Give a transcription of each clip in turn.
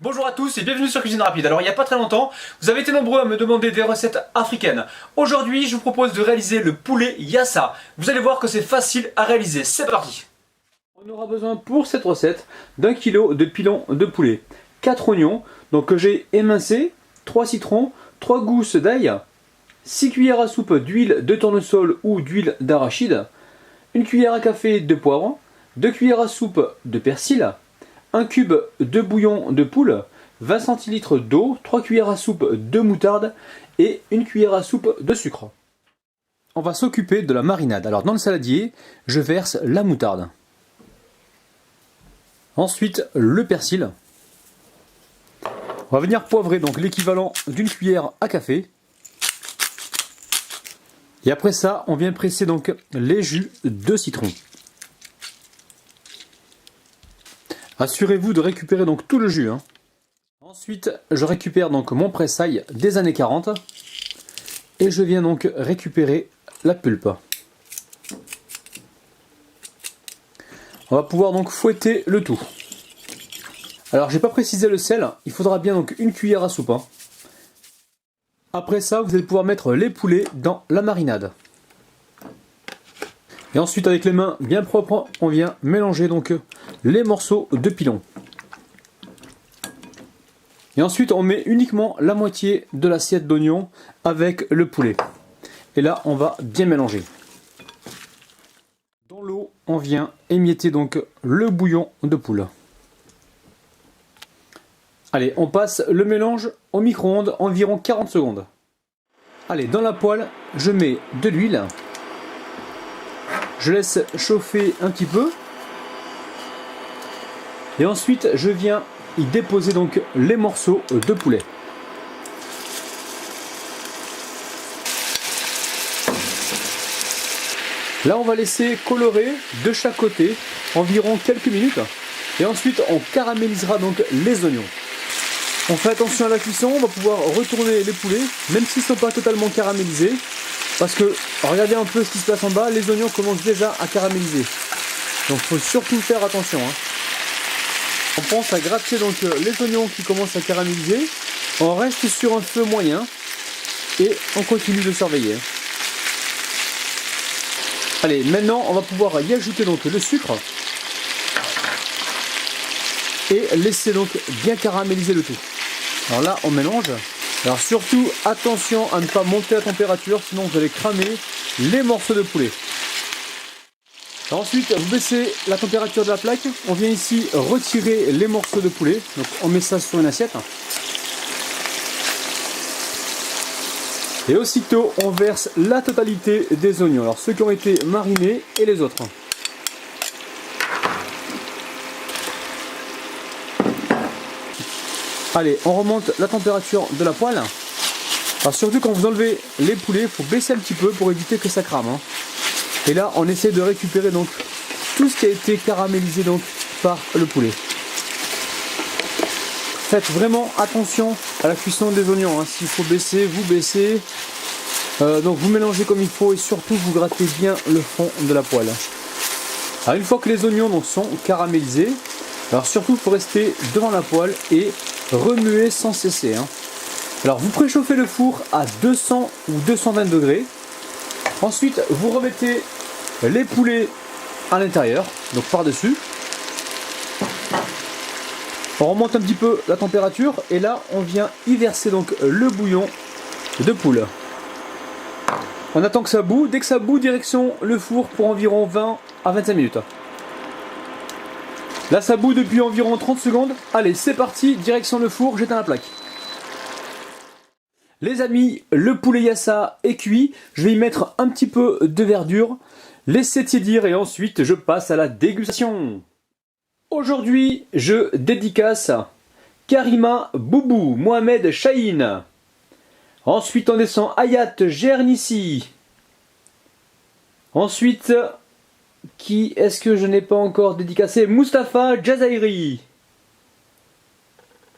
Bonjour à tous et bienvenue sur Cuisine Rapide. Alors il n'y a pas très longtemps, vous avez été nombreux à me demander des recettes africaines. Aujourd'hui je vous propose de réaliser le poulet yassa. Vous allez voir que c'est facile à réaliser, c'est parti. On aura besoin pour cette recette d'1 kg de pilon de poulet, 4 oignons donc que j'ai émincés, 3 citrons, 3 gousses d'ail, 6 cuillères à soupe d'huile de tournesol ou d'huile d'arachide, 1 cuillère à café de poivre, 2 cuillères à soupe de persil, 1 cube de bouillon de poule, 20 centilitres d'eau, 3 cuillères à soupe de moutarde et 1 cuillère à soupe de sucre. On va s'occuper de la marinade. Alors dans le saladier, je verse la moutarde. Ensuite, le persil. On va venir poivrer donc l'équivalent d'une cuillère à café. Et après ça, on vient presser donc les jus de citron. Assurez-vous de récupérer donc tout le jus. Ensuite, je récupère donc mon pressail des années 40 et je viens donc récupérer la pulpe. On va pouvoir donc fouetter le tout. Alors, j'ai pas précisé le sel, il faudra bien donc 1 cuillère à soupe. Après ça, vous allez pouvoir mettre les poulets dans la marinade. Et ensuite, avec les mains bien propres, on vient mélanger donc les morceaux de pilon. Et ensuite, on met uniquement la moitié de l'assiette d'oignon avec le poulet. Et là, on va bien mélanger. Dans l'eau, on vient émietter donc le bouillon de poule. Allez, on passe le mélange au micro-ondes environ 40 secondes. Allez, dans la poêle, je mets de l'huile. Je laisse chauffer un petit peu. Et ensuite, je viens y déposer donc les morceaux de poulet. Là, on va laisser colorer de chaque côté environ quelques minutes. Et ensuite, on caramélisera donc les oignons. On fait attention à la cuisson, on va pouvoir retourner les poulets, même s'ils ne sont pas totalement caramélisés. Parce que, regardez un peu ce qui se passe en bas, les oignons commencent déjà à caraméliser. Donc il faut surtout faire attention. On pense à gratter donc les oignons qui commencent à caraméliser. On reste sur un feu moyen et on continue de surveiller. Allez, maintenant on va pouvoir y ajouter donc le sucre et laisser donc bien caraméliser le tout. Alors là on mélange. Alors surtout attention à ne pas monter la température, sinon vous allez cramer les morceaux de poulet. Alors ensuite vous baissez la température de la plaque, on vient ici retirer les morceaux de poulet, donc on met ça sur une assiette. Et aussitôt on verse la totalité des oignons, alors ceux qui ont été marinés et les autres. Allez, on remonte la température de la poêle. Alors surtout quand vous enlevez les poulets, il faut baisser un petit peu pour éviter que ça crame. Et là, on essaie de récupérer donc tout ce qui a été caramélisé donc par le poulet. Faites vraiment attention à la cuisson des oignons. S'il faut baisser, vous baissez. Donc vous mélangez comme il faut et surtout vous grattez bien le fond de la poêle. Alors une fois que les oignons donc, sont caramélisés, alors surtout il faut rester devant la poêle et remuer sans cesser. Alors vous préchauffez le four à 200 ou 220 degrés. Ensuite vous remettez les poulets à l'intérieur, donc par-dessus. On remonte un petit peu la température et là on vient y verser donc le bouillon de poule. On attend que ça bout, dès que ça bout, direction le four pour environ 20 à 25 minutes. Là ça bout depuis environ 30 secondes. Allez, c'est parti, direction le four, j'éteins la plaque. Les amis, le poulet yassa est cuit. Je vais y mettre un petit peu de verdure, laisser tiédir et ensuite je passe à la dégustation. Aujourd'hui, je dédicace Karima Boubou Mohamed Chahine. Ensuite, on descend Hayat Gernissi. Ensuite, qui est-ce que je n'ai pas encore dédicacé? Mustapha Jazairi.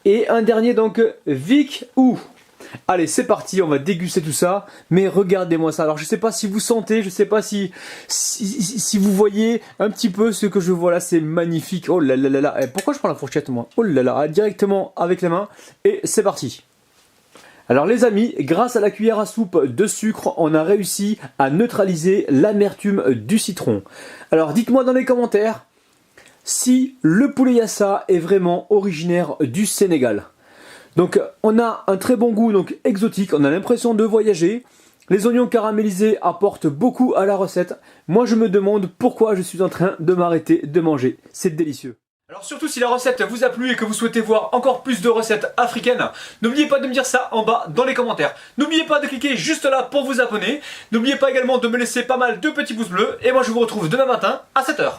Et un dernier donc, Vic Ou. Allez, c'est parti, on va déguster tout ça. Mais regardez-moi ça. Alors, je sais pas si vous sentez, je sais pas si vous voyez un petit peu ce que je vois là. C'est magnifique. Oh là là là là. Et pourquoi je prends la fourchette, moi? Oh là là, directement avec les mains. Et c'est parti. Alors les amis, grâce à la cuillère à soupe de sucre, on a réussi à neutraliser l'amertume du citron. Alors dites-moi dans les commentaires si le poulet yassa est vraiment originaire du Sénégal. Donc on a un très bon goût, donc exotique, on a l'impression de voyager. Les oignons caramélisés apportent beaucoup à la recette. Moi je me demande pourquoi je suis en train de m'arrêter de manger. C'est délicieux. Alors surtout si la recette vous a plu et que vous souhaitez voir encore plus de recettes africaines, n'oubliez pas de me dire ça en bas dans les commentaires. N'oubliez pas de cliquer juste là pour vous abonner. N'oubliez pas également de me laisser pas mal de petits pouces bleus. Et moi je vous retrouve demain matin à 7 h.